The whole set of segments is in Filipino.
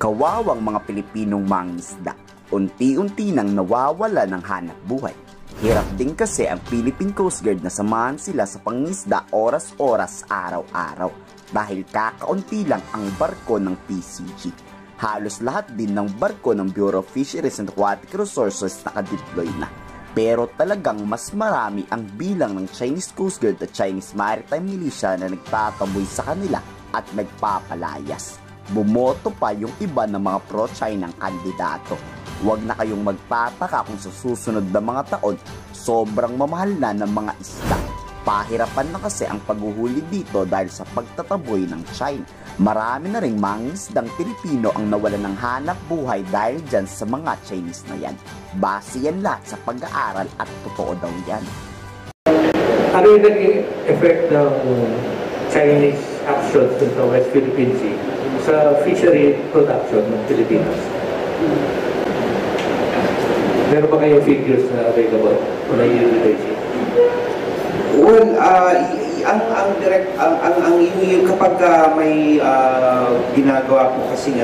Kawawang mga Pilipinong mangingisda, unti-unti nang nawawala ng hanap buhay. Hirap din kasi ang Philippine Coast Guard na samahan sila sa pangingisda oras-oras araw-araw dahil kakaunti lang ang barko ng PCG. Halos lahat din ng barko ng Bureau of Fisheries and Aquatic Resources nakadeploy na. Pero talagang mas marami ang bilang ng Chinese Coast Guard at Chinese Maritime Militia na nagtataboy sa kanila at nagpapalayas. Bumoto pa yung iba ng mga pro-China kandidato. Huwag na kayong magtataka kung sa susunod na mga taon, sobrang mamahal na ng mga isda. Pahirapan na kasi ang paghuhuli dito dahil sa pagtataboy ng China. Marami na ring mangingisdang Pilipino ang nawalan ng hanap buhay dahil dyan sa mga Chinese na yan. Base yan lahat sa pag-aaral at totoo daw yan. Ano yung naging effect ng Chinese actions sa West Philippine Sea sa fishery production ng Pilipinas? Meron ba kayong figures na available on a yearly basis? Well, yung kapag may ginagawa po kasi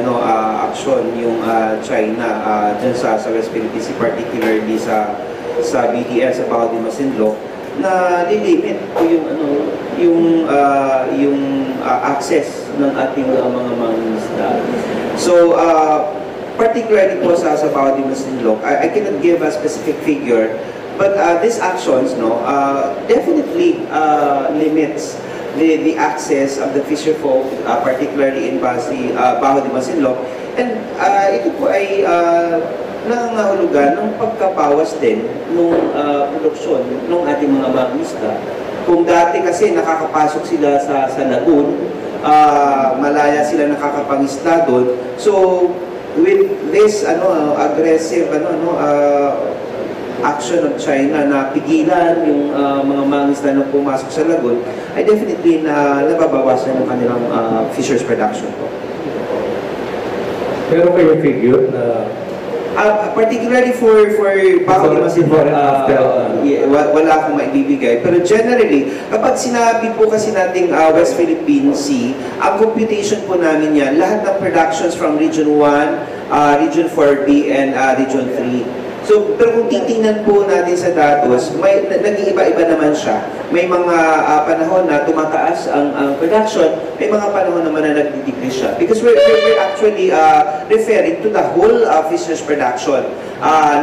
action yung China dyan sa West Philippine Sea, particularly sa BDS, sa Bao de Masinloc, na lilimit po yung access ng ating mga mangingisda. So, particularly po sa Bao de Masinloc, I cannot give a specific figure, but these actions definitely limits the access of the fisher folk, particularly in Bao de Masinloc, and ito po ay nangangahulugan ng pagkabawas din ng produksyon ng ating mga mangingisda. Kung dati kasi nakakapasok sila sa lagoon, malaya sila nakakapangisda doon. So with this aggressive action of China na pigilan yung mga mangingisda na pumasok sa lagoon, ay definitely nababawasan ng kanilang fishers production po. Pero kayo figure na particularly for Bao de Masinloc, wala akong maibibigay. Pero generally, kapag sinabi po kasi nating West Philippine Sea, ang computation po namin yan, lahat ng productions from Region 1, Region 4B, and Region 3. So, pero kung titingnan po natin sa datos, nag-iiba-iba naman siya. May mga panahon na tumataas ang production, may mga panahon naman na nag-decrease siya. Because we're actually referring to the whole fisheries production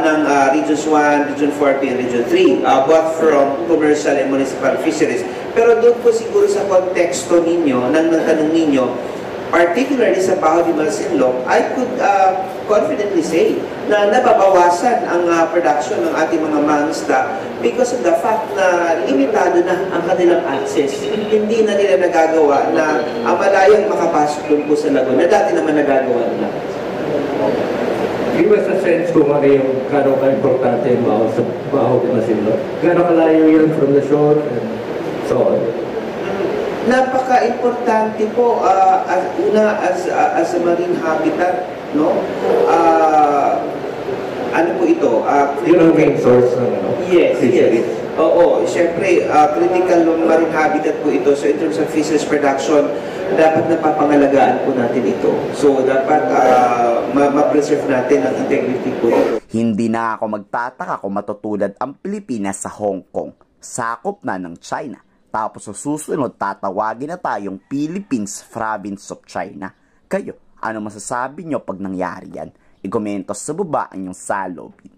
ng Regions 1, Region 4, and Region 3, both from commercial and municipal fisheries. Pero doon po siguro sa konteksto ninyo, ng tanong ninyo, particularly sa Bao de Masinloc, I could confidently say na nababawasan ang production ng ating mga mangingisda because of the fact na limitado na ang kanilang access. Hindi na nila nagagawa na malayang makapasok doon po sa lagoon na dati naman nagagawa nila. Give us a sense kung ano yung gano'ng ka-importante yung Bao de Masinloc. Gano'ng kalayo yun from the shore and so on? Napaka-importante po as a marine habitat, no? Ano po ito? Yun ang main source ng yes. Oo, siyempre critical ng marine habitat po ito. So in terms of fisheries production, dapat napapangalagaan po natin ito. So dapat ma-preserve natin ang integrity po ito. Hindi na ako magtataka kung matutulad ang Pilipinas sa Hong Kong, sakop na ng China. Tapos sa susunod, tatawagin na tayong Philippines Province of China. Kayo, ano masasabi nyo pag nangyari yan? I-komento sa baba ang inyong salobin.